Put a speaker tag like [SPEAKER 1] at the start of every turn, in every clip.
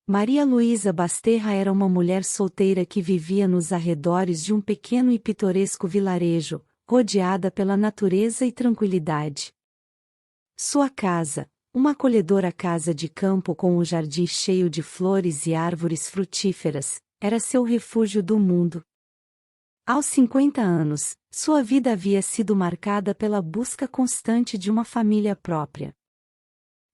[SPEAKER 1] Maria Luísa Basterra era uma mulher solteira que vivia nos arredores de um pequeno e pitoresco vilarejo, rodeada pela natureza e tranquilidade. Sua casa, uma acolhedora casa de campo com um jardim cheio de flores e árvores frutíferas, era seu refúgio do mundo. Aos 50 anos, sua vida havia sido marcada pela busca constante de uma família própria.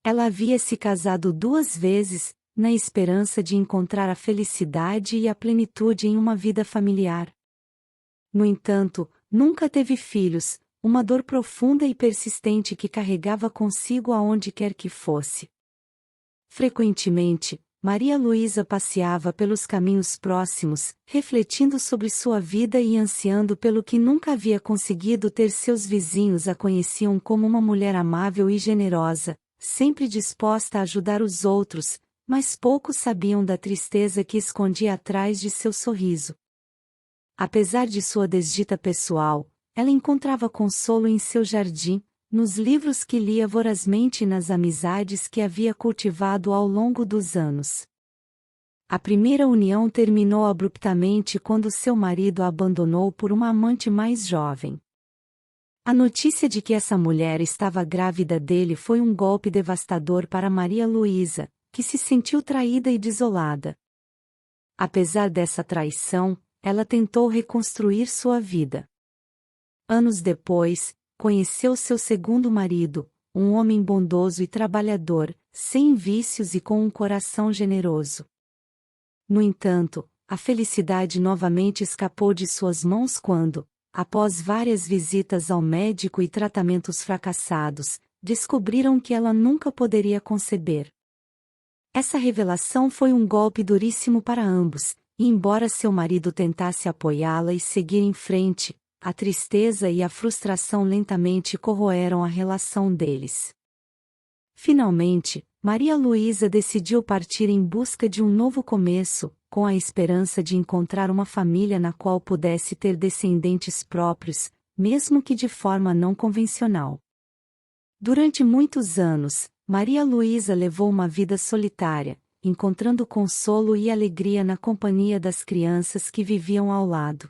[SPEAKER 1] Ela havia se casado 2 vezes, na esperança de encontrar a felicidade e a plenitude em uma vida familiar. No entanto, nunca teve filhos, uma dor profunda e persistente que carregava consigo aonde quer que fosse. Frequentemente, Maria Luísa passeava pelos caminhos próximos, refletindo sobre sua vida e ansiando pelo que nunca havia conseguido ter. Seus vizinhos a conheciam como uma mulher amável e generosa, sempre disposta a ajudar os outros, mas poucos sabiam da tristeza que escondia atrás de seu sorriso. Apesar de sua desdita pessoal, ela encontrava consolo em seu jardim, nos livros que lia vorazmente e nas amizades que havia cultivado ao longo dos anos. A primeira união terminou abruptamente quando seu marido a abandonou por uma amante mais jovem. A notícia de que essa mulher estava grávida dele foi um golpe devastador para Maria Luísa, que se sentiu traída e desolada. Apesar dessa traição, ela tentou reconstruir sua vida. Anos depois, conheceu seu segundo marido, um homem bondoso e trabalhador, sem vícios e com um coração generoso. No entanto, a felicidade novamente escapou de suas mãos quando, após várias visitas ao médico e tratamentos fracassados, descobriram que ela nunca poderia conceber. Essa revelação foi um golpe duríssimo para ambos, e embora seu marido tentasse apoiá-la e seguir em frente, a tristeza e a frustração lentamente corroeram a relação deles. Finalmente, Maria Luísa decidiu partir em busca de um novo começo, com a esperança de encontrar uma família na qual pudesse ter descendentes próprios, mesmo que de forma não convencional. Durante muitos anos, Maria Luísa levou uma vida solitária, encontrando consolo e alegria na companhia das crianças que viviam ao lado.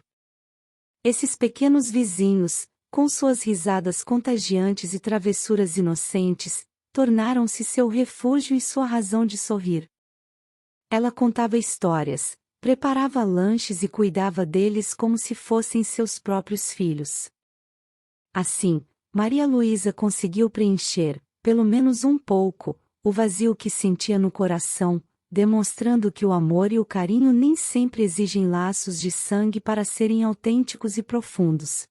[SPEAKER 1] Esses pequenos vizinhos, com suas risadas contagiantes e travessuras inocentes, tornaram-se seu refúgio e sua razão de sorrir. Ela contava histórias, preparava lanches e cuidava deles como se fossem seus próprios filhos. Assim, Maria Luísa conseguiu preencher, pelo menos um pouco, o vazio que sentia no coração, demonstrando que o amor e o carinho nem sempre exigem laços de sangue para serem autênticos e profundos.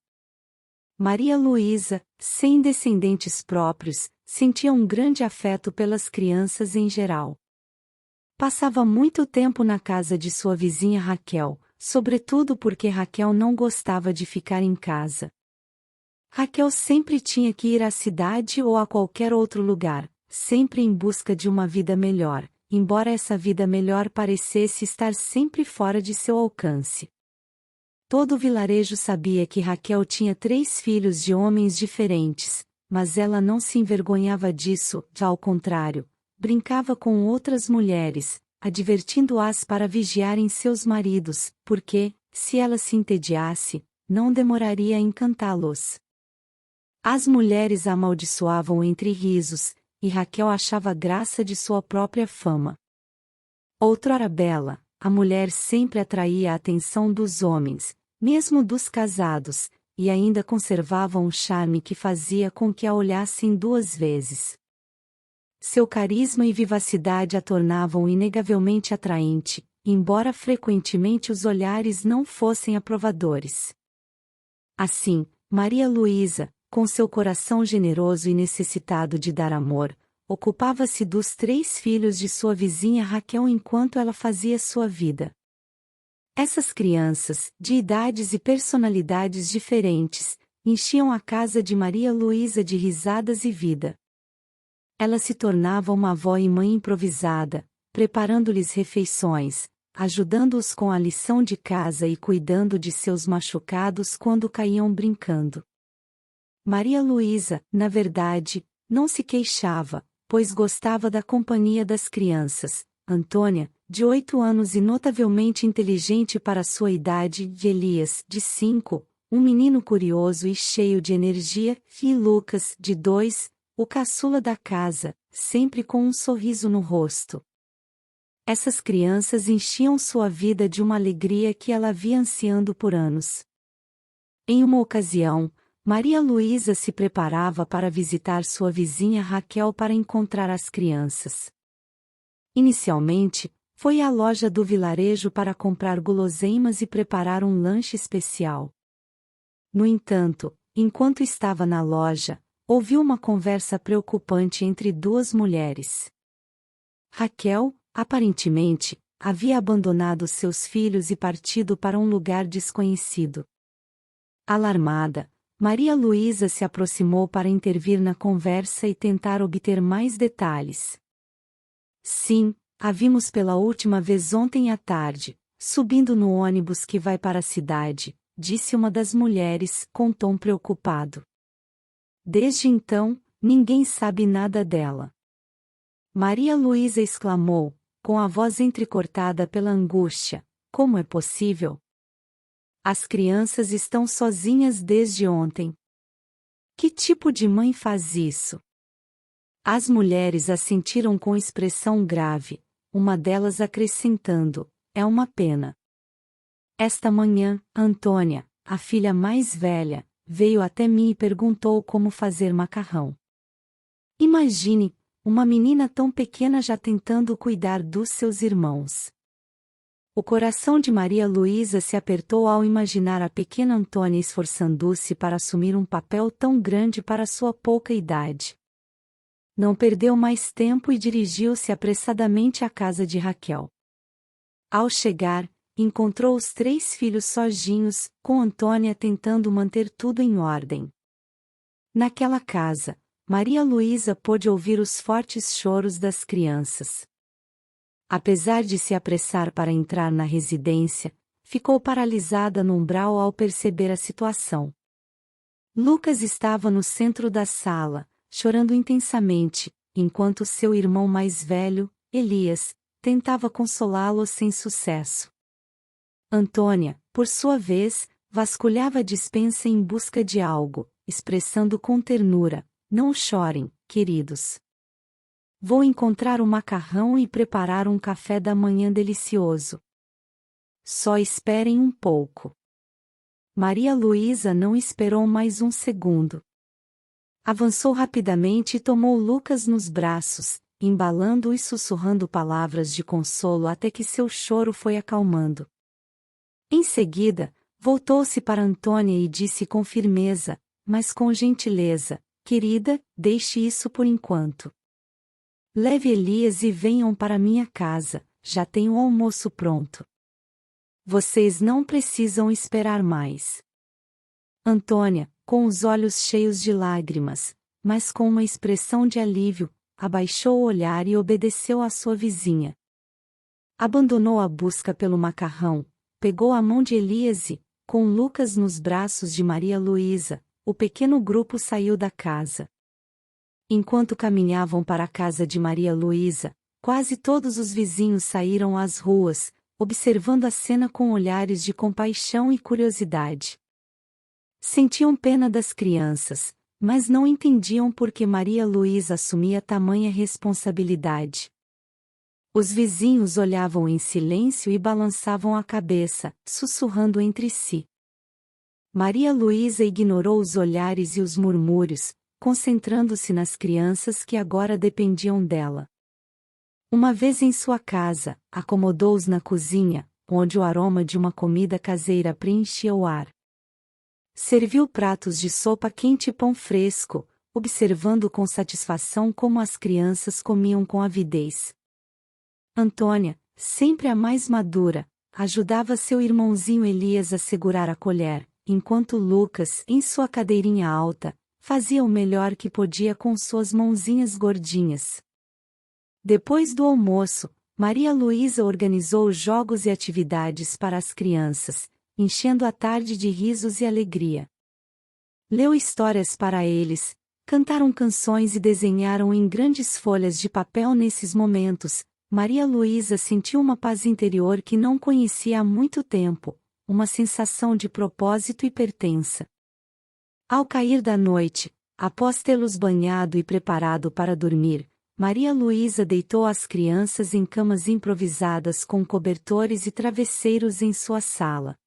[SPEAKER 1] Maria Luísa, sem descendentes próprios, sentia um grande afeto pelas crianças em geral. Passava muito tempo na casa de sua vizinha Raquel, sobretudo porque Raquel não gostava de ficar em casa. Raquel sempre tinha que ir à cidade ou a qualquer outro lugar, sempre em busca de uma vida melhor, embora essa vida melhor parecesse estar sempre fora de seu alcance. Todo o vilarejo sabia que Raquel tinha 3 filhos de homens diferentes, mas ela não se envergonhava disso, ao contrário, brincava com outras mulheres, advertindo-as para vigiarem seus maridos, porque, se ela se entediasse, não demoraria a encantá-los. As mulheres a amaldiçoavam entre risos, e Raquel achava graça de sua própria fama. Outrora bela, a mulher sempre atraía a atenção dos homens, mesmo dos casados, e ainda conservava um charme que fazia com que a olhassem 2 vezes. Seu carisma e vivacidade a tornavam inegavelmente atraente, embora frequentemente os olhares não fossem aprovadores. Assim, Maria Luísa, com seu coração generoso e necessitado de dar amor, ocupava-se dos 3 filhos de sua vizinha Raquel enquanto ela fazia sua vida. Essas crianças, de idades e personalidades diferentes, enchiam a casa de Maria Luísa de risadas e vida. Ela se tornava uma avó e mãe improvisada, preparando-lhes refeições, ajudando-os com a lição de casa e cuidando de seus machucados quando caíam brincando. Maria Luísa, na verdade, não se queixava, pois gostava da companhia das crianças, Antônia, de 8 anos e notavelmente inteligente para sua idade, e Elias, de 5, um menino curioso e cheio de energia, e Lucas, de 2, o caçula da casa, sempre com um sorriso no rosto. Essas crianças enchiam sua vida de uma alegria que ela havia ansiando por anos. Em uma ocasião, Maria Luísa se preparava para visitar sua vizinha Raquel para encontrar as crianças. Inicialmente, foi à loja do vilarejo para comprar guloseimas e preparar um lanche especial. No entanto, enquanto estava na loja, ouviu uma conversa preocupante entre duas mulheres. Raquel, aparentemente, havia abandonado seus filhos e partido para um lugar desconhecido. Alarmada, Maria Luísa se aproximou para intervir na conversa e tentar obter mais detalhes. Sim, a vimos pela última vez ontem à tarde, subindo no ônibus que vai para a cidade, disse uma das mulheres, com tom preocupado. Desde então, ninguém sabe nada dela. Maria Luísa exclamou, com a voz entrecortada pela angústia: como é possível? As crianças estão sozinhas desde ontem. Que tipo de mãe faz isso? As mulheres assentiram com expressão grave, uma delas acrescentando: é uma pena. Esta manhã, Antônia, a filha mais velha, veio até mim e perguntou como fazer macarrão. Imagine, uma menina tão pequena já tentando cuidar dos seus irmãos. O coração de Maria Luísa se apertou ao imaginar a pequena Antônia esforçando-se para assumir um papel tão grande para sua pouca idade. Não perdeu mais tempo e dirigiu-se apressadamente à casa de Raquel. Ao chegar, encontrou os 3 filhos sozinhos, com Antônia tentando manter tudo em ordem. Naquela casa, Maria Luísa pôde ouvir os fortes choros das crianças. Apesar de se apressar para entrar na residência, ficou paralisada no umbral ao perceber a situação. Lucas estava no centro da sala, chorando intensamente, enquanto seu irmão mais velho, Elias, tentava consolá-lo sem sucesso. Antônia, por sua vez, vasculhava a despensa em busca de algo, expressando com ternura: não chorem, queridos. Vou encontrar o macarrão e preparar um café da manhã delicioso. Só esperem um pouco. Maria Luísa não esperou mais um segundo. Avançou rapidamente e tomou Lucas nos braços, embalando-o e sussurrando palavras de consolo até que seu choro foi acalmando. Em seguida, voltou-se para Antônia e disse com firmeza, mas com gentileza: querida, deixe isso por enquanto. Leve Elias e venham para minha casa, já tenho o almoço pronto. Vocês não precisam esperar mais. Antônia, com os olhos cheios de lágrimas, mas com uma expressão de alívio, abaixou o olhar e obedeceu à sua vizinha. Abandonou a busca pelo macarrão, pegou a mão de Elias e, com Lucas nos braços de Maria Luísa, o pequeno grupo saiu da casa. Enquanto caminhavam para a casa de Maria Luísa, quase todos os vizinhos saíram às ruas, observando a cena com olhares de compaixão e curiosidade. Sentiam pena das crianças, mas não entendiam por que Maria Luísa assumia tamanha responsabilidade. Os vizinhos olhavam em silêncio e balançavam a cabeça, sussurrando entre si. Maria Luísa ignorou os olhares e os murmúrios, concentrando-se nas crianças que agora dependiam dela. Uma vez em sua casa, acomodou-os na cozinha, onde o aroma de uma comida caseira preenchia o ar. Serviu pratos de sopa quente e pão fresco, observando com satisfação como as crianças comiam com avidez. Antônia, sempre a mais madura, ajudava seu irmãozinho Elias a segurar a colher, enquanto Lucas, em sua cadeirinha alta, fazia o melhor que podia com suas mãozinhas gordinhas. Depois do almoço, Maria Luísa organizou jogos e atividades para as crianças, enchendo a tarde de risos e alegria. Leu histórias para eles, cantaram canções e desenharam em grandes folhas de papel nesses momentos. Maria Luísa sentiu uma paz interior que não conhecia há muito tempo, uma sensação de propósito e pertença. Ao cair da noite, após tê-los banhado e preparado para dormir, Maria Luísa deitou as crianças em camas improvisadas com cobertores e travesseiros em sua sala.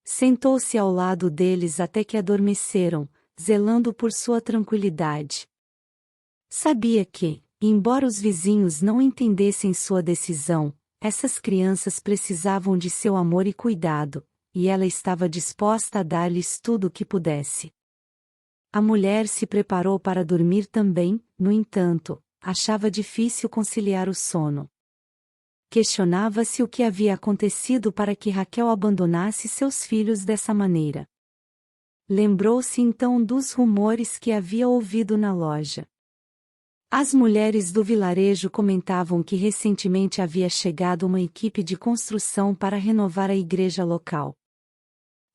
[SPEAKER 1] Sentou-se ao lado deles até que adormeceram, zelando por sua tranquilidade. Sabia que, embora os vizinhos não entendessem sua decisão, essas crianças precisavam de seu amor e cuidado, e ela estava disposta a dar-lhes tudo o que pudesse. A mulher se preparou para dormir também, no entanto, achava difícil conciliar o sono. Questionava-se o que havia acontecido para que Raquel abandonasse seus filhos dessa maneira. Lembrou-se então dos rumores que havia ouvido na loja. As mulheres do vilarejo comentavam que recentemente havia chegado uma equipe de construção para renovar a igreja local.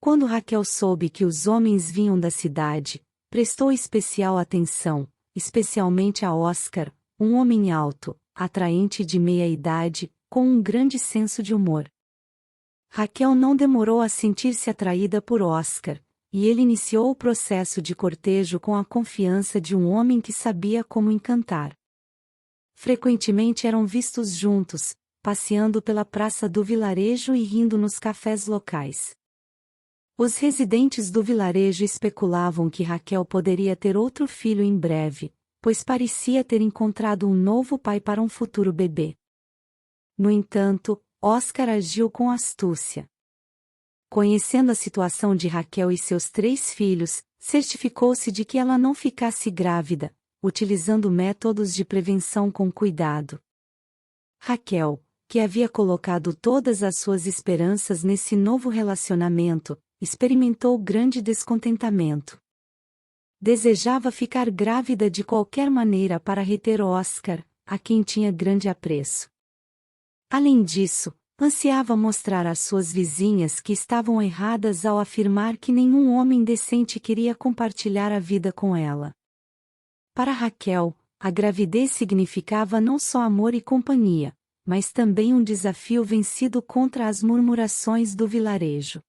[SPEAKER 1] Quando Raquel soube que os homens vinham da cidade, prestou especial atenção, especialmente a Oscar, um homem alto, atraente de meia-idade, com um grande senso de humor. Raquel não demorou a sentir-se atraída por Oscar, e ele iniciou o processo de cortejo com a confiança de um homem que sabia como encantar. Frequentemente eram vistos juntos, passeando pela praça do vilarejo e rindo nos cafés locais. Os residentes do vilarejo especulavam que Raquel poderia ter outro filho em breve, pois parecia ter encontrado um novo pai para um futuro bebê. No entanto, Oscar agiu com astúcia. Conhecendo a situação de Raquel e seus 3 filhos, certificou-se de que ela não ficasse grávida, utilizando métodos de prevenção com cuidado. Raquel, que havia colocado todas as suas esperanças nesse novo relacionamento, experimentou grande descontentamento. Desejava ficar grávida de qualquer maneira para reter Oscar, a quem tinha grande apreço. Além disso, ansiava mostrar às suas vizinhas que estavam erradas ao afirmar que nenhum homem decente queria compartilhar a vida com ela. Para Raquel, a gravidez significava não só amor e companhia, mas também um desafio vencido contra as murmurações do vilarejo.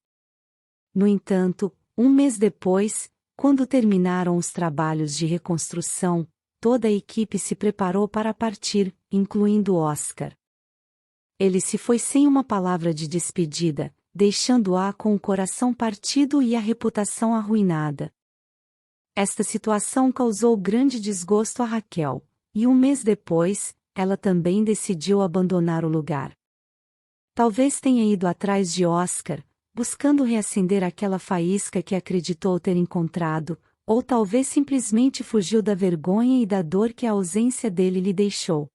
[SPEAKER 1] No entanto, um mês depois, quando terminaram os trabalhos de reconstrução, toda a equipe se preparou para partir, incluindo Oscar. Ele se foi sem uma palavra de despedida, deixando-a com o coração partido e a reputação arruinada. Esta situação causou grande desgosto a Raquel, e um mês depois, ela também decidiu abandonar o lugar. Talvez tenha ido atrás de Oscar, buscando reacender aquela faísca que acreditou ter encontrado, ou talvez simplesmente fugiu da vergonha e da dor que a ausência dele lhe deixou.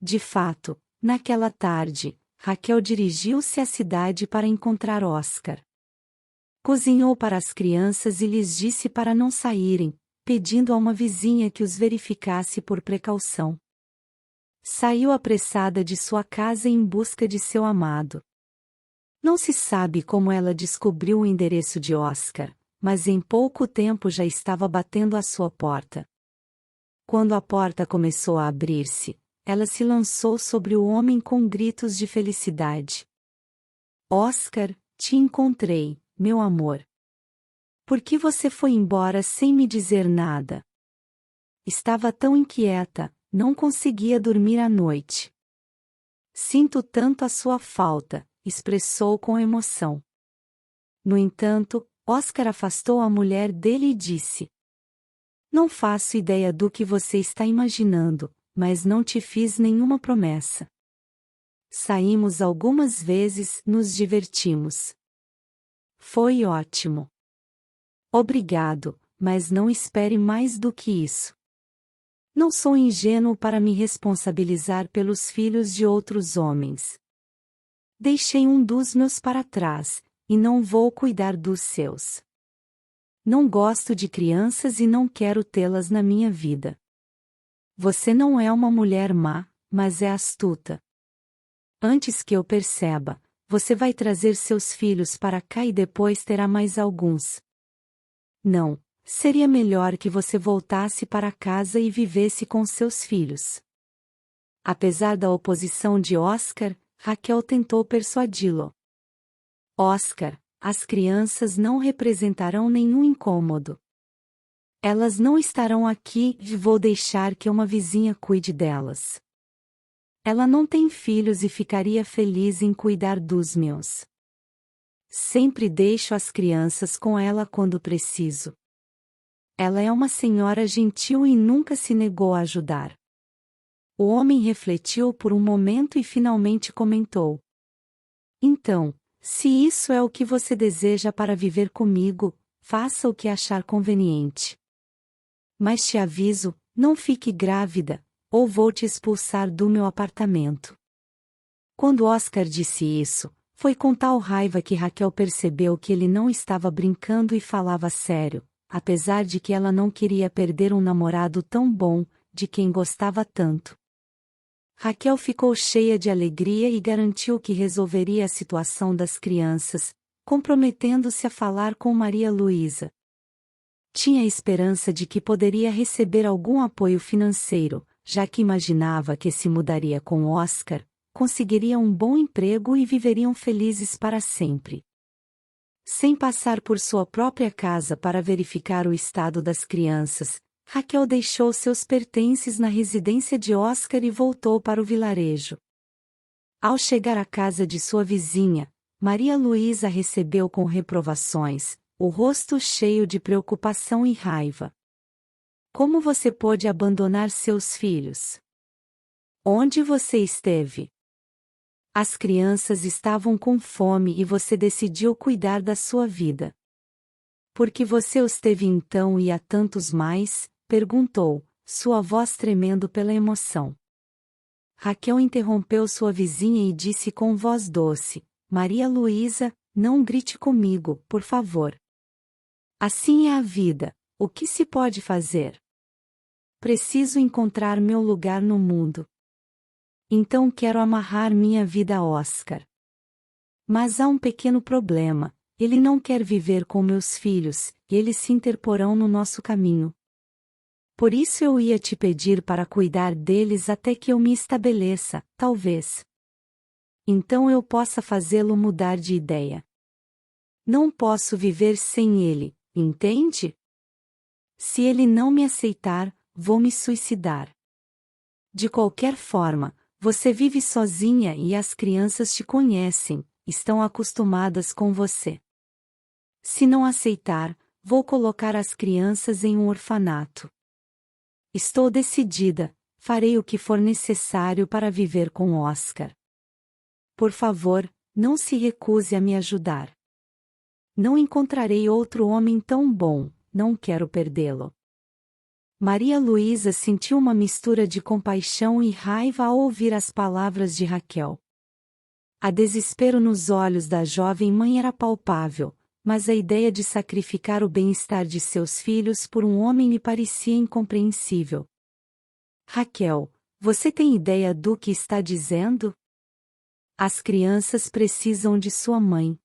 [SPEAKER 1] De fato, naquela tarde, Raquel dirigiu-se à cidade para encontrar Oscar. Cozinhou para as crianças e lhes disse para não saírem, pedindo a uma vizinha que os verificasse por precaução. Saiu apressada de sua casa em busca de seu amado. Não se sabe como ela descobriu o endereço de Oscar, mas em pouco tempo já estava batendo à sua porta. Quando a porta começou a abrir-se, ela se lançou sobre o homem com gritos de felicidade. Oscar, te encontrei, meu amor. Por que você foi embora sem me dizer nada? Estava tão inquieta, não conseguia dormir à noite. Sinto tanto a sua falta, expressou com emoção. No entanto, Oscar afastou a mulher dele e disse: Não faço ideia do que você está imaginando, mas não te fiz nenhuma promessa. Saímos algumas vezes, nos divertimos. Foi ótimo. Obrigado, mas não espere mais do que isso. Não sou ingênuo para me responsabilizar pelos filhos de outros homens. Deixei um dos meus para trás, e não vou cuidar dos seus. Não gosto de crianças e não quero tê-las na minha vida. Você não é uma mulher má, mas é astuta. Antes que eu perceba, você vai trazer seus filhos para cá e depois terá mais alguns. Não, seria melhor que você voltasse para casa e vivesse com seus filhos. Apesar da oposição de Oscar, Raquel tentou persuadi-lo. Oscar, as crianças não representarão nenhum incômodo. Elas não estarão aqui e vou deixar que uma vizinha cuide delas. Ela não tem filhos e ficaria feliz em cuidar dos meus. Sempre deixo as crianças com ela quando preciso. Ela é uma senhora gentil e nunca se negou a ajudar. O homem refletiu por um momento e finalmente comentou: Então, se isso é o que você deseja para viver comigo, faça o que achar conveniente. Mas te aviso, não fique grávida, ou vou te expulsar do meu apartamento. Quando Oscar disse isso, foi com tal raiva que Raquel percebeu que ele não estava brincando e falava sério, apesar de que ela não queria perder um namorado tão bom, de quem gostava tanto. Raquel ficou cheia de alegria e garantiu que resolveria a situação das crianças, comprometendo-se a falar com Maria Luísa. Tinha esperança de que poderia receber algum apoio financeiro, já que imaginava que se mudaria com Oscar, conseguiria um bom emprego e viveriam felizes para sempre. Sem passar por sua própria casa para verificar o estado das crianças, Raquel deixou seus pertences na residência de Oscar e voltou para o vilarejo. Ao chegar à casa de sua vizinha, Maria Luísa recebeu com reprovações, o rosto cheio de preocupação e raiva. Como você pôde abandonar seus filhos? Onde você esteve? As crianças estavam com fome e você decidiu cuidar da sua vida. Por que você os teve então e há tantos mais? Perguntou, sua voz tremendo pela emoção. Raquel interrompeu sua vizinha e disse com voz doce: Maria Luísa, não grite comigo, por favor. Assim é a vida, o que se pode fazer? Preciso encontrar meu lugar no mundo. Então quero amarrar minha vida a Oscar. Mas há um pequeno problema, ele não quer viver com meus filhos, e eles se interporão no nosso caminho. Por isso eu ia te pedir para cuidar deles até que eu me estabeleça, talvez. Então eu possa fazê-lo mudar de ideia. Não posso viver sem ele, entende? Se ele não me aceitar, vou me suicidar. De qualquer forma, você vive sozinha e as crianças te conhecem, estão acostumadas com você. Se não aceitar, vou colocar as crianças em um orfanato. Estou decidida, farei o que for necessário para viver com Oscar. Por favor, não se recuse a me ajudar. Não encontrarei outro homem tão bom, não quero perdê-lo. Maria Luísa sentiu uma mistura de compaixão e raiva ao ouvir as palavras de Raquel. A desespero nos olhos da jovem mãe era palpável, mas a ideia de sacrificar o bem-estar de seus filhos por um homem lhe parecia incompreensível. Raquel, você tem ideia do que está dizendo? As crianças precisam de sua mãe.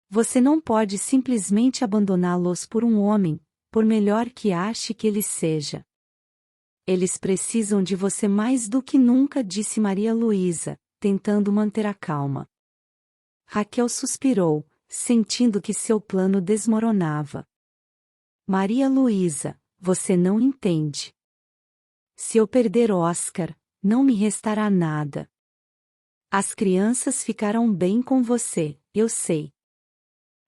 [SPEAKER 1] Você não pode simplesmente abandoná-los por um homem, por melhor que ache que ele seja. Eles precisam de você mais do que nunca, disse Maria Luísa, tentando manter a calma. Raquel suspirou, sentindo que seu plano desmoronava. Maria Luísa, você não entende. Se eu perder Oscar, não me restará nada. As crianças ficarão bem com você, eu sei.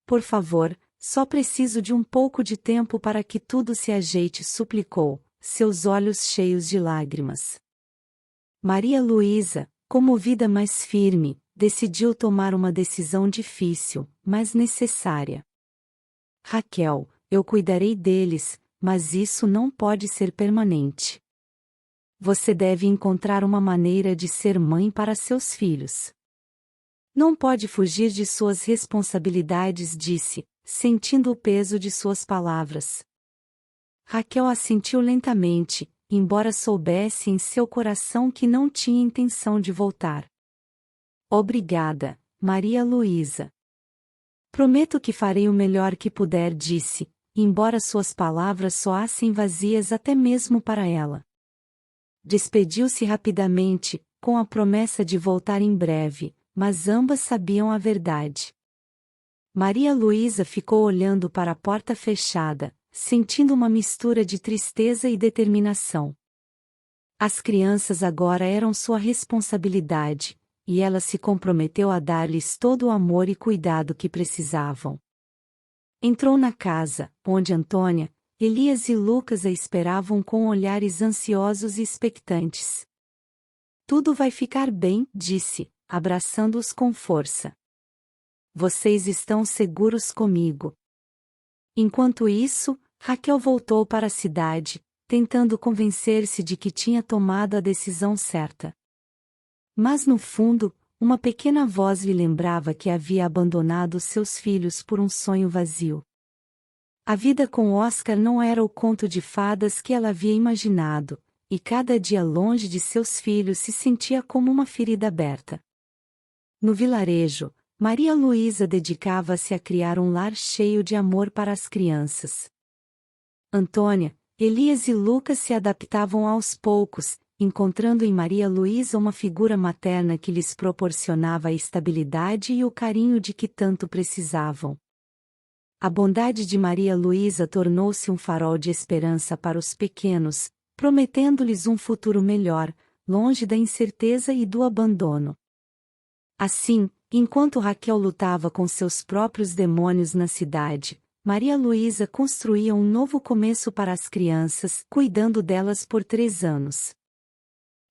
[SPEAKER 1] Por favor, só preciso de um pouco de tempo para que tudo se ajeite, suplicou, seus olhos cheios de lágrimas. Maria Luísa, comovida mais firme, decidiu tomar uma decisão difícil, mas necessária. Raquel, eu cuidarei deles, mas isso não pode ser permanente. Você deve encontrar uma maneira de ser mãe para seus filhos. Não pode fugir de suas responsabilidades, disse, sentindo o peso de suas palavras. Raquel assentiu lentamente, embora soubesse em seu coração que não tinha intenção de voltar. Obrigada, Maria Luísa. Prometo que farei o melhor que puder, disse, embora suas palavras soassem vazias até mesmo para ela. Despediu-se rapidamente, com a promessa de voltar em breve, mas ambas sabiam a verdade. Maria Luísa ficou olhando para a porta fechada, sentindo uma mistura de tristeza e determinação. As crianças agora eram sua responsabilidade, e ela se comprometeu a dar-lhes todo o amor e cuidado que precisavam. Entrou na casa, onde Antônia, Elias e Lucas a esperavam com olhares ansiosos e expectantes. Tudo vai ficar bem, disse, abraçando-os com força. Vocês estão seguros comigo. Enquanto isso, Raquel voltou para a cidade, tentando convencer-se de que tinha tomado a decisão certa. Mas no fundo, uma pequena voz lhe lembrava que havia abandonado seus filhos por um sonho vazio. A vida com Oscar não era o conto de fadas que ela havia imaginado, e cada dia longe de seus filhos se sentia como uma ferida aberta. No vilarejo, Maria Luísa dedicava-se a criar um lar cheio de amor para as crianças. Antônia, Elias e Lucas se adaptavam aos poucos, encontrando em Maria Luísa uma figura materna que lhes proporcionava a estabilidade e o carinho de que tanto precisavam. A bondade de Maria Luísa tornou-se um farol de esperança para os pequenos, prometendo-lhes um futuro melhor, longe da incerteza e do abandono. Assim, enquanto Raquel lutava com seus próprios demônios na cidade, Maria Luísa construía um novo começo para as crianças, cuidando delas por 3 anos.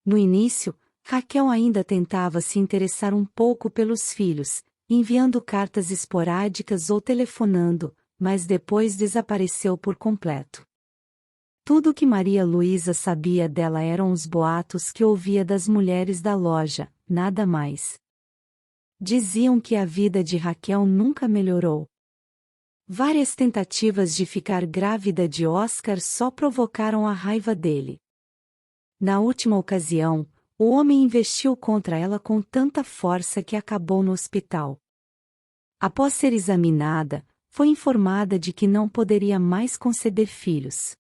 [SPEAKER 1] No início, Raquel ainda tentava se interessar um pouco pelos filhos, enviando cartas esporádicas ou telefonando, mas depois desapareceu por completo. Tudo o que Maria Luísa sabia dela eram os boatos que ouvia das mulheres da loja, nada mais. Diziam que a vida de Raquel nunca melhorou. Várias tentativas de ficar grávida de Oscar só provocaram a raiva dele. Na última ocasião, o homem investiu contra ela com tanta força que acabou no hospital. Após ser examinada, foi informada de que não poderia mais conceber filhos.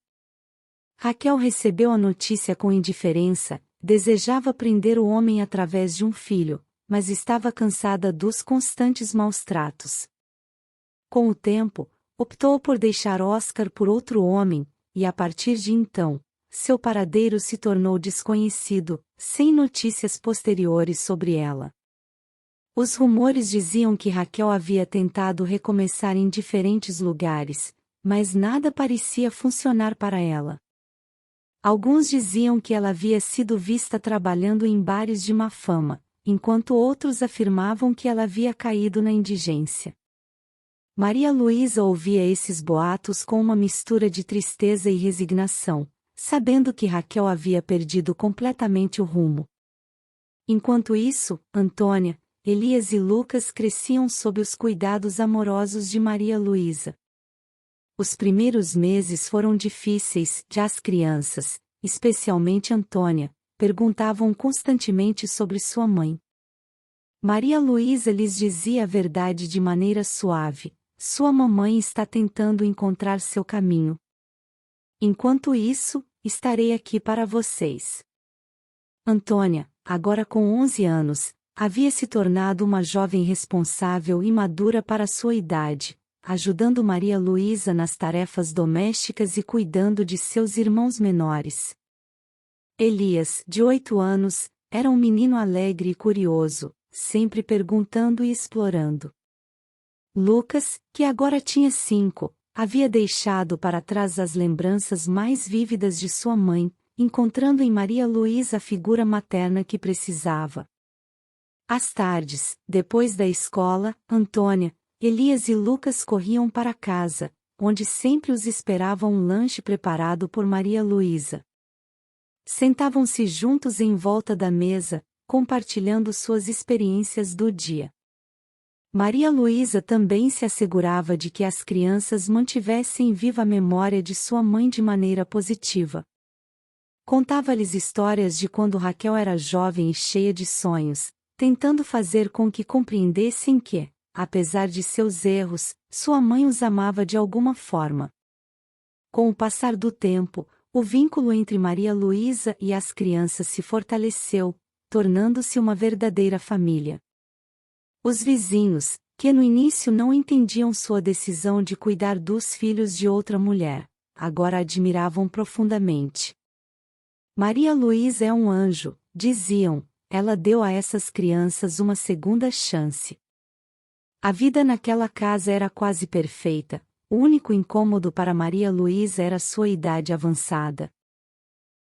[SPEAKER 1] Raquel recebeu a notícia com indiferença, desejava prender o homem através de um filho, mas estava cansada dos constantes maus-tratos. Com o tempo, optou por deixar Oscar por outro homem, e a partir de então, seu paradeiro se tornou desconhecido, sem notícias posteriores sobre ela. Os rumores diziam que Raquel havia tentado recomeçar em diferentes lugares, mas nada parecia funcionar para ela. Alguns diziam que ela havia sido vista trabalhando em bares de má fama, enquanto outros afirmavam que ela havia caído na indigência. Maria Luísa ouvia esses boatos com uma mistura de tristeza e resignação, sabendo que Raquel havia perdido completamente o rumo. Enquanto isso, Antônia, Elias e Lucas cresciam sob os cuidados amorosos de Maria Luísa. Os primeiros meses foram difíceis, já as crianças, especialmente Antônia, perguntavam constantemente sobre sua mãe. Maria Luísa lhes dizia a verdade de maneira suave: sua mamãe está tentando encontrar seu caminho. Enquanto isso, estarei aqui para vocês. Antônia, agora com 11 anos, havia se tornado uma jovem responsável e madura para sua idade, ajudando Maria Luísa nas tarefas domésticas e cuidando de seus irmãos menores. Elias, de 8 anos, era um menino alegre e curioso, sempre perguntando e explorando. Lucas, que agora tinha 5, havia deixado para trás as lembranças mais vívidas de sua mãe, encontrando em Maria Luísa a figura materna que precisava. Às tardes, depois da escola, Antônia, Elias e Lucas corriam para casa, onde sempre os esperava um lanche preparado por Maria Luísa. Sentavam-se juntos em volta da mesa, compartilhando suas experiências do dia. Maria Luísa também se assegurava de que as crianças mantivessem viva a memória de sua mãe de maneira positiva. Contava-lhes histórias de quando Raquel era jovem e cheia de sonhos, tentando fazer com que compreendessem que, apesar de seus erros, sua mãe os amava de alguma forma. Com o passar do tempo, O vínculo entre Maria Luísa e as crianças se fortaleceu, tornando-se uma verdadeira família. Os vizinhos, que no início não entendiam sua decisão de cuidar dos filhos de outra mulher, agora a admiravam profundamente. Maria Luísa é um anjo, diziam, ela deu a essas crianças uma segunda chance. A vida naquela casa era quase perfeita, o único incômodo para Maria Luísa era sua idade avançada.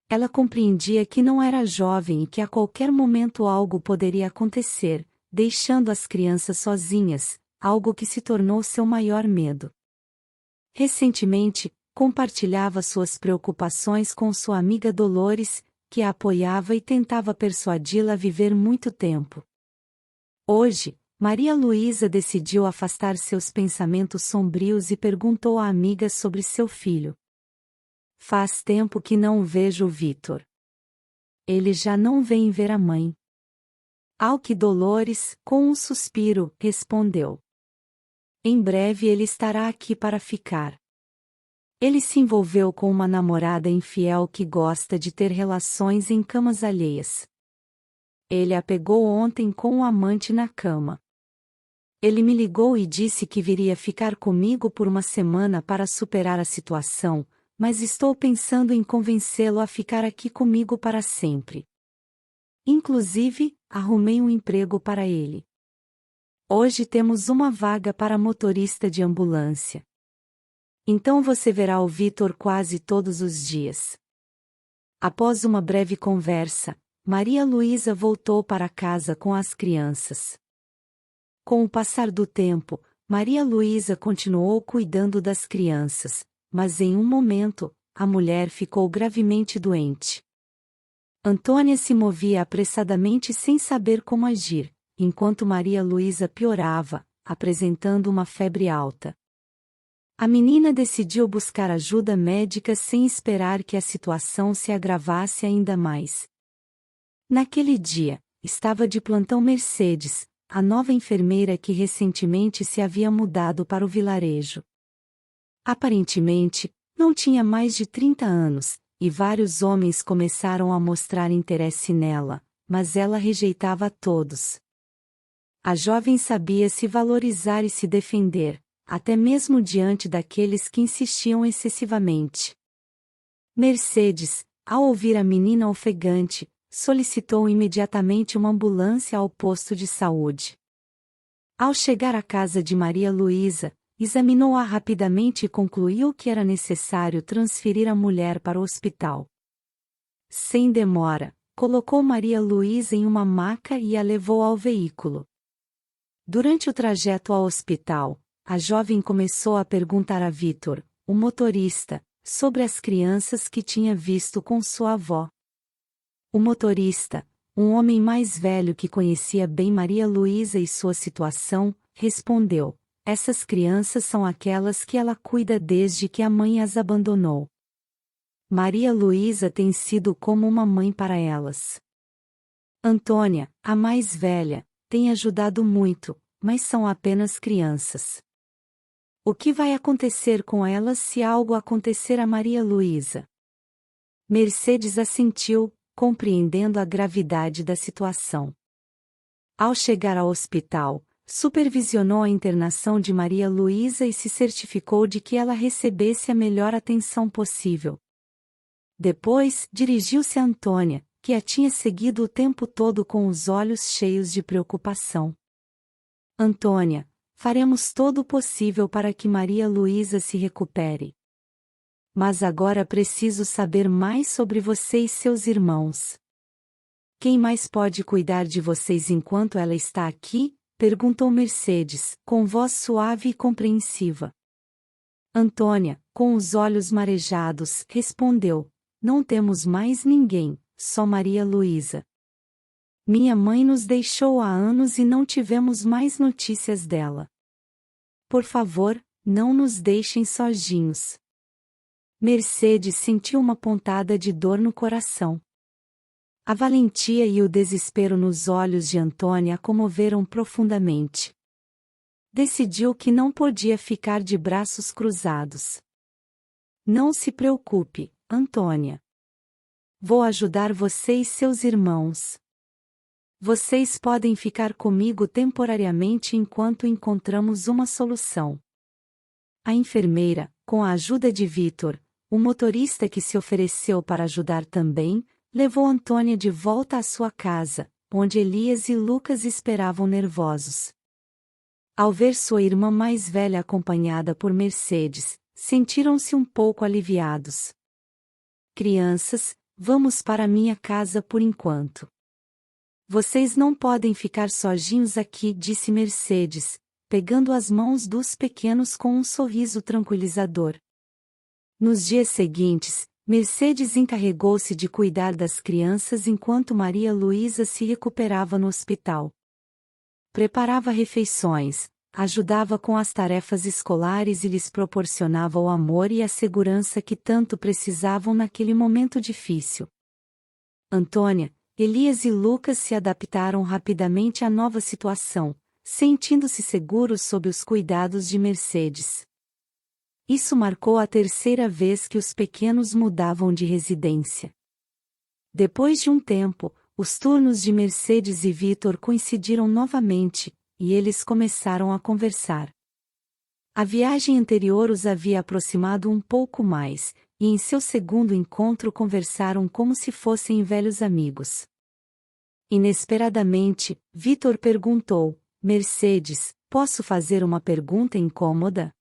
[SPEAKER 1] Ela compreendia que não era jovem e que a qualquer momento algo poderia acontecer, deixando as crianças sozinhas, algo que se tornou seu maior medo. Recentemente, compartilhava suas preocupações com sua amiga Dolores, que a apoiava e tentava persuadi-la a viver muito tempo. Hoje, Maria Luísa decidiu afastar seus pensamentos sombrios e perguntou à amiga sobre seu filho. Faz tempo que não vejo o Vitor. Ele já não vem ver a mãe. Ao que Dolores, com um suspiro, respondeu. Em breve ele estará aqui para ficar. Ele se envolveu com uma namorada infiel que gosta de ter relações em camas alheias. Ele a pegou ontem com um amante na cama. Ele me ligou e disse que viria ficar comigo por uma semana para superar a situação, mas estou pensando em convencê-lo a ficar aqui comigo para sempre. Inclusive, arrumei um emprego para ele. Hoje temos uma vaga para motorista de ambulância. Então você verá o Vitor quase todos os dias. Após uma breve conversa, Maria Luísa voltou para casa com as crianças. Com o passar do tempo, Maria Luísa continuou cuidando das crianças, mas em um momento, a mulher ficou gravemente doente. Antônia se movia apressadamente sem saber como agir, enquanto Maria Luísa piorava, apresentando uma febre alta. A menina decidiu buscar ajuda médica sem esperar que a situação se agravasse ainda mais. Naquele dia, estava de plantão Mercedes, a nova enfermeira que recentemente se havia mudado para o vilarejo. Aparentemente, não tinha mais de 30 anos, e vários homens começaram a mostrar interesse nela, mas ela rejeitava a todos. A jovem sabia se valorizar e se defender, até mesmo diante daqueles que insistiam excessivamente. Mercedes, ao ouvir a menina ofegante, solicitou imediatamente uma ambulância ao posto de saúde. Ao chegar à casa de Maria Luísa, examinou-a rapidamente e concluiu que era necessário transferir a mulher para o hospital. Sem demora, colocou Maria Luísa em uma maca e a levou ao veículo. Durante o trajeto ao hospital, a jovem começou a perguntar a Vitor, o motorista, sobre as crianças que tinha visto com sua avó. O motorista, um homem mais velho que conhecia bem Maria Luísa e sua situação, respondeu: essas crianças são aquelas que ela cuida desde que a mãe as abandonou. Maria Luísa tem sido como uma mãe para elas. Antônia, a mais velha, tem ajudado muito, mas são apenas crianças. O que vai acontecer com elas se algo acontecer a Maria Luísa? Mercedes assentiu, compreendendo a gravidade da situação. Ao chegar ao hospital, supervisionou a internação de Maria Luísa e se certificou de que ela recebesse a melhor atenção possível. Depois, dirigiu-se a Antônia, que a tinha seguido o tempo todo com os olhos cheios de preocupação. Antônia, faremos todo o possível para que Maria Luísa se recupere. Mas agora preciso saber mais sobre você e seus irmãos. Quem mais pode cuidar de vocês enquanto ela está aqui? Perguntou Mercedes, com voz suave e compreensiva. Antônia, com os olhos marejados, respondeu: não temos mais ninguém, só Maria Luísa. Minha mãe nos deixou há anos e não tivemos mais notícias dela. Por favor, não nos deixem sozinhos. Mercedes sentiu uma pontada de dor no coração. A valentia e o desespero nos olhos de Antônia a comoveram profundamente. Decidiu que não podia ficar de braços cruzados. Não se preocupe, Antônia. Vou ajudar você e seus irmãos. Vocês podem ficar comigo temporariamente enquanto encontramos uma solução. A enfermeira, com a ajuda de Vitor, o motorista que se ofereceu para ajudar também, levou Antônia de volta à sua casa, onde Elias e Lucas esperavam nervosos. Ao ver sua irmã mais velha acompanhada por Mercedes, sentiram-se um pouco aliviados. Crianças, vamos para minha casa por enquanto. Vocês não podem ficar sozinhos aqui, disse Mercedes, pegando as mãos dos pequenos com um sorriso tranquilizador. Nos dias seguintes, Mercedes encarregou-se de cuidar das crianças enquanto Maria Luísa se recuperava no hospital. Preparava refeições, ajudava com as tarefas escolares e lhes proporcionava o amor e a segurança que tanto precisavam naquele momento difícil. Antônia, Elias e Lucas se adaptaram rapidamente à nova situação, sentindo-se seguros sob os cuidados de Mercedes. Isso marcou a terceira vez que os pequenos mudavam de residência. Depois de um tempo, os turnos de Mercedes e Vitor coincidiram novamente, e eles começaram a conversar. A viagem anterior os havia aproximado um pouco mais, e em seu segundo encontro conversaram como se fossem velhos amigos. Inesperadamente, Vitor perguntou: Mercedes, posso fazer uma pergunta incômoda?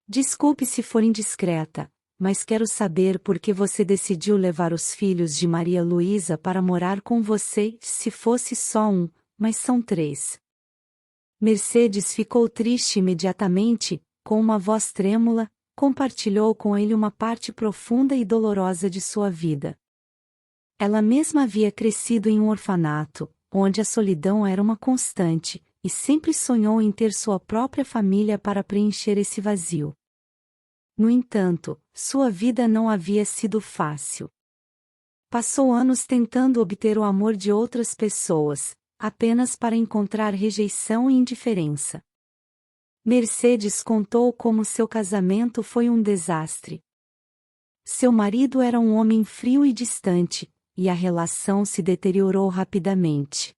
[SPEAKER 1] Desculpe se for indiscreta, mas quero saber por que você decidiu levar os filhos de Maria Luísa para morar com você, se fosse só um, mas são 3. Mercedes ficou triste imediatamente, com uma voz trêmula, compartilhou com ele uma parte profunda e dolorosa de sua vida. Ela mesma havia crescido em um orfanato, onde a solidão era uma constante, e sempre sonhou em ter sua própria família para preencher esse vazio. No entanto, sua vida não havia sido fácil. Passou anos tentando obter o amor de outras pessoas, apenas para encontrar rejeição e indiferença. Mercedes contou como seu casamento foi um desastre. Seu marido era um homem frio e distante, e a relação se deteriorou rapidamente.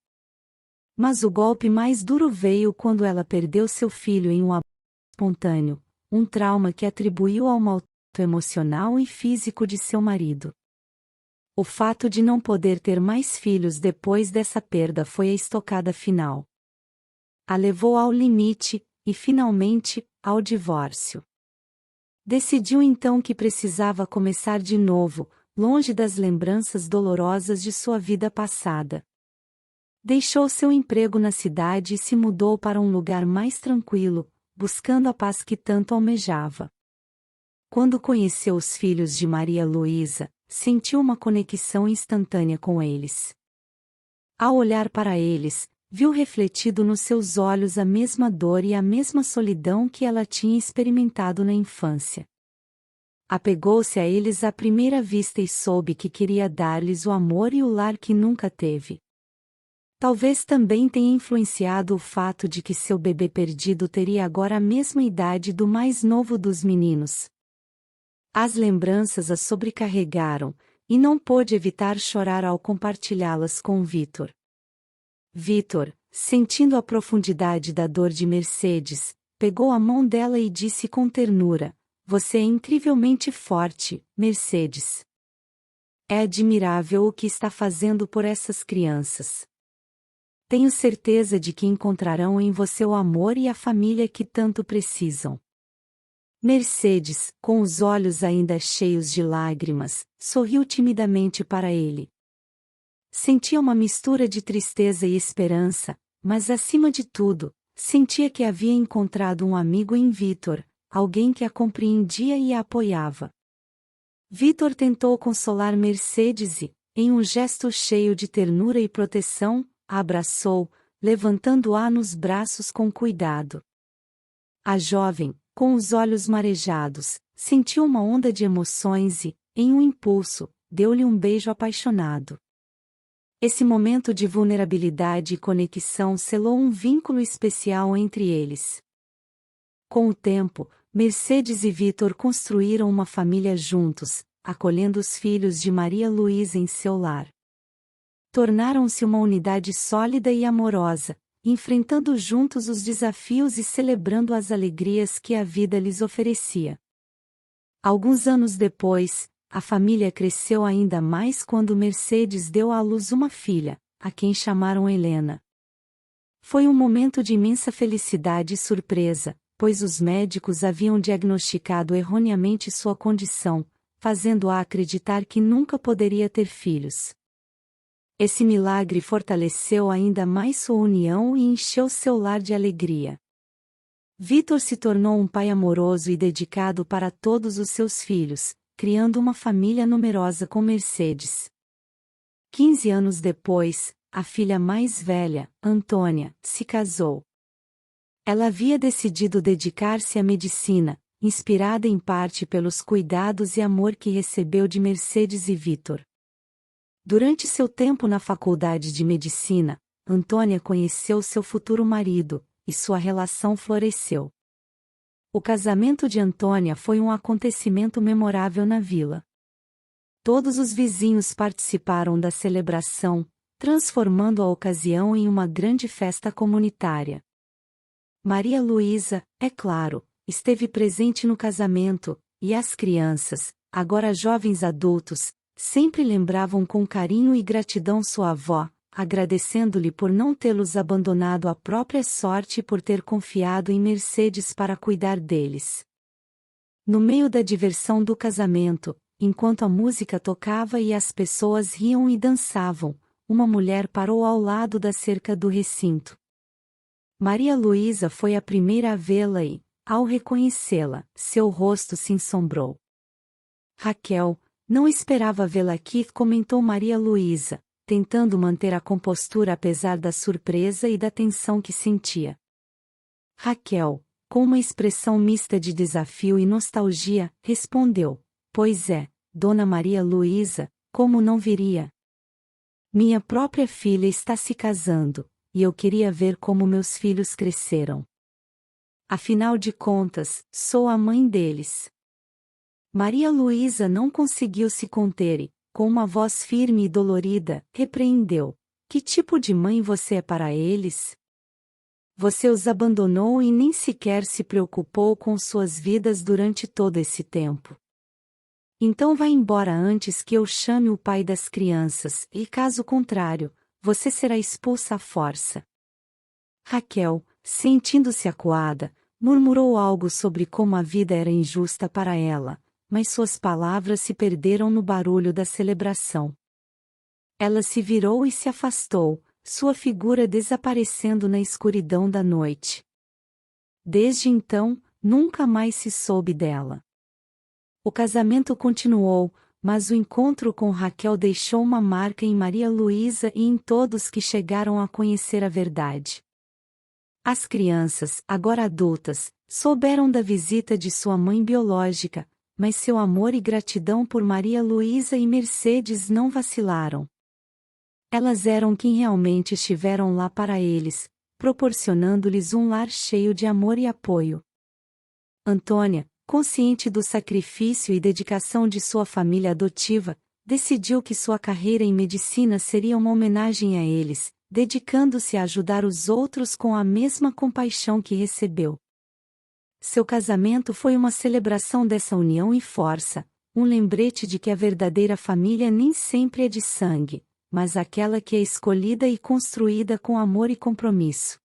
[SPEAKER 1] Mas o golpe mais duro veio quando ela perdeu seu filho em um aborto espontâneo, um trauma que atribuiu ao maltrato emocional e físico de seu marido. O fato de não poder ter mais filhos depois dessa perda foi a estocada final. A levou ao limite, e finalmente, ao divórcio. Decidiu então que precisava começar de novo, longe das lembranças dolorosas de sua vida passada. Deixou seu emprego na cidade e se mudou para um lugar mais tranquilo, buscando a paz que tanto almejava. Quando conheceu os filhos de Maria Luísa, sentiu uma conexão instantânea com eles. Ao olhar para eles, viu refletido nos seus olhos a mesma dor e a mesma solidão que ela tinha experimentado na infância. Apegou-se a eles à primeira vista e soube que queria dar-lhes o amor e o lar que nunca teve. Talvez também tenha influenciado o fato de que seu bebê perdido teria agora a mesma idade do mais novo dos meninos. As lembranças a sobrecarregaram, e não pôde evitar chorar ao compartilhá-las com Vitor. Vitor, sentindo a profundidade da dor de Mercedes, pegou a mão dela e disse com ternura: Você é incrivelmente forte, Mercedes. É admirável o que está fazendo por essas crianças. Tenho certeza de que encontrarão em você o amor e a família que tanto precisam. Mercedes, com os olhos ainda cheios de lágrimas, sorriu timidamente para ele. Sentia uma mistura de tristeza e esperança, mas acima de tudo, sentia que havia encontrado um amigo em Vitor, alguém que a compreendia e a apoiava. Vitor tentou consolar Mercedes e, em um gesto cheio de ternura e proteção, a abraçou, levantando-a nos braços com cuidado. A jovem, com os olhos marejados, sentiu uma onda de emoções e, em um impulso, deu-lhe um beijo apaixonado. Esse momento de vulnerabilidade e conexão selou um vínculo especial entre eles. Com o tempo, Mercedes e Vitor construíram uma família juntos, acolhendo os filhos de Maria Luísa em seu lar. Tornaram-se uma unidade sólida e amorosa, enfrentando juntos os desafios e celebrando as alegrias que a vida lhes oferecia. Alguns anos depois, a família cresceu ainda mais quando Mercedes deu à luz uma filha, a quem chamaram Helena. Foi um momento de imensa felicidade e surpresa, pois os médicos haviam diagnosticado erroneamente sua condição, fazendo-a acreditar que nunca poderia ter filhos. Esse milagre fortaleceu ainda mais sua união e encheu seu lar de alegria. Vítor se tornou um pai amoroso e dedicado para todos os seus filhos, criando uma família numerosa com Mercedes. 15 anos depois, a filha mais velha, Antônia, se casou. Ela havia decidido dedicar-se à medicina, inspirada em parte pelos cuidados e amor que recebeu de Mercedes e Vítor. Durante seu tempo na faculdade de medicina, Antônia conheceu seu futuro marido, e sua relação floresceu. O casamento de Antônia foi um acontecimento memorável na vila. Todos os vizinhos participaram da celebração, transformando a ocasião em uma grande festa comunitária. Maria Luísa, é claro, esteve presente no casamento, e as crianças, agora jovens adultos, sempre lembravam com carinho e gratidão sua avó, agradecendo-lhe por não tê-los abandonado à própria sorte e por ter confiado em Mercedes para cuidar deles. No meio da diversão do casamento, enquanto a música tocava e as pessoas riam e dançavam, uma mulher parou ao lado da cerca do recinto. Maria Luísa foi a primeira a vê-la e, ao reconhecê-la, seu rosto se ensombrou. Raquel, não esperava vê-la aqui, comentou Maria Luísa, tentando manter a compostura apesar da surpresa e da tensão que sentia. Raquel, com uma expressão mista de desafio e nostalgia, respondeu: "Pois é, Dona Maria Luísa, como não viria? Minha própria filha está se casando, e eu queria ver como meus filhos cresceram. Afinal de contas, sou a mãe deles." Maria Luísa não conseguiu se conter e, com uma voz firme e dolorida, repreendeu: "Que tipo de mãe você é para eles? Você os abandonou e nem sequer se preocupou com suas vidas durante todo esse tempo. Então vá embora antes que eu chame o pai das crianças, e caso contrário, você será expulsa à força." Raquel, sentindo-se acuada, murmurou algo sobre como a vida era injusta para ela, mas suas palavras se perderam no barulho da celebração. Ela se virou e se afastou, sua figura desaparecendo na escuridão da noite. Desde então, nunca mais se soube dela. O casamento continuou, mas o encontro com Raquel deixou uma marca em Maria Luísa e em todos que chegaram a conhecer a verdade. As crianças, agora adultas, souberam da visita de sua mãe biológica, mas seu amor e gratidão por Maria Luísa e Mercedes não vacilaram. Elas eram quem realmente estiveram lá para eles, proporcionando-lhes um lar cheio de amor e apoio. Antônia, consciente do sacrifício e dedicação de sua família adotiva, decidiu que sua carreira em medicina seria uma homenagem a eles, dedicando-se a ajudar os outros com a mesma compaixão que recebeu. Seu casamento foi uma celebração dessa união e força, um lembrete de que a verdadeira família nem sempre é de sangue, mas aquela que é escolhida e construída com amor e compromisso.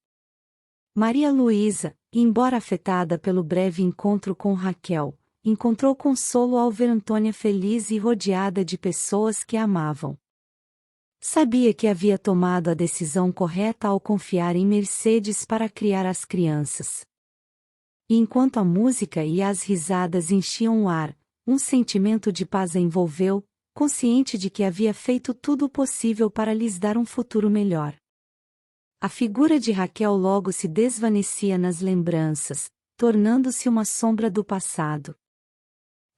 [SPEAKER 1] Maria Luísa, embora afetada pelo breve encontro com Raquel, encontrou consolo ao ver Antônia feliz e rodeada de pessoas que a amavam. Sabia que havia tomado a decisão correta ao confiar em Mercedes para criar as crianças. E enquanto a música e as risadas enchiam o ar, um sentimento de paz a envolveu, consciente de que havia feito tudo o possível para lhes dar um futuro melhor. A figura de Raquel logo se desvanecia nas lembranças, tornando-se uma sombra do passado.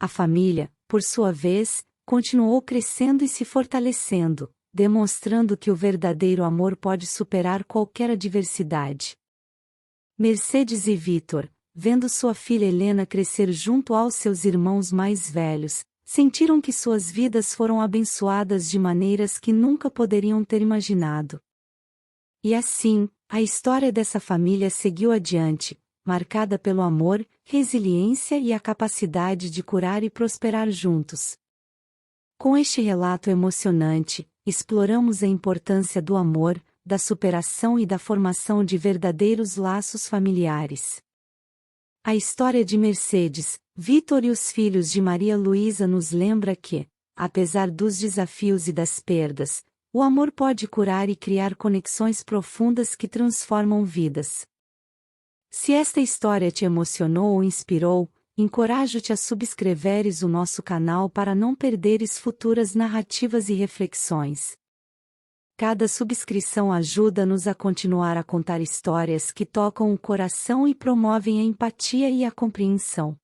[SPEAKER 1] A família, por sua vez, continuou crescendo e se fortalecendo, demonstrando que o verdadeiro amor pode superar qualquer adversidade. Mercedes e Vítor, vendo sua filha Helena crescer junto aos seus irmãos mais velhos, sentiram que suas vidas foram abençoadas de maneiras que nunca poderiam ter imaginado. E assim, a história dessa família seguiu adiante, marcada pelo amor, resiliência e a capacidade de curar e prosperar juntos. Com este relato emocionante, exploramos a importância do amor, da superação e da formação de verdadeiros laços familiares. A história de Mercedes, Vitor e os filhos de Maria Luísa nos lembra que, apesar dos desafios e das perdas, o amor pode curar e criar conexões profundas que transformam vidas. Se esta história te emocionou ou inspirou, encorajo-te a subscreveres o nosso canal para não perderes futuras narrativas e reflexões. Cada subscrição ajuda-nos a continuar a contar histórias que tocam o coração e promovem a empatia e a compreensão.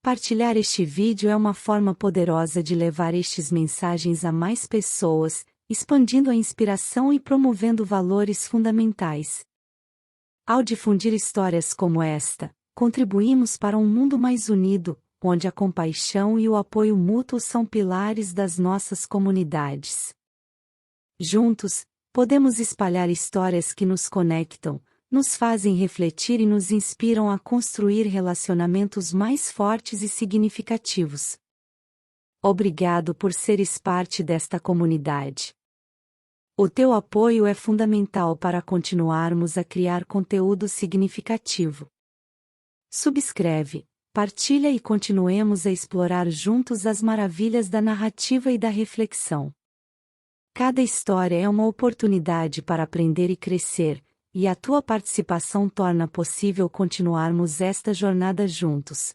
[SPEAKER 1] Partilhar este vídeo é uma forma poderosa de levar estas mensagens a mais pessoas, expandindo a inspiração e promovendo valores fundamentais. Ao difundir histórias como esta, contribuímos para um mundo mais unido, onde a compaixão e o apoio mútuo são pilares das nossas comunidades. Juntos, podemos espalhar histórias que nos conectam, nos fazem refletir e nos inspiram a construir relacionamentos mais fortes e significativos. Obrigado por seres parte desta comunidade. O teu apoio é fundamental para continuarmos a criar conteúdo significativo. Subscreve, partilha e continuemos a explorar juntos as maravilhas da narrativa e da reflexão. Cada história é uma oportunidade para aprender e crescer, e a tua participação torna possível continuarmos esta jornada juntos.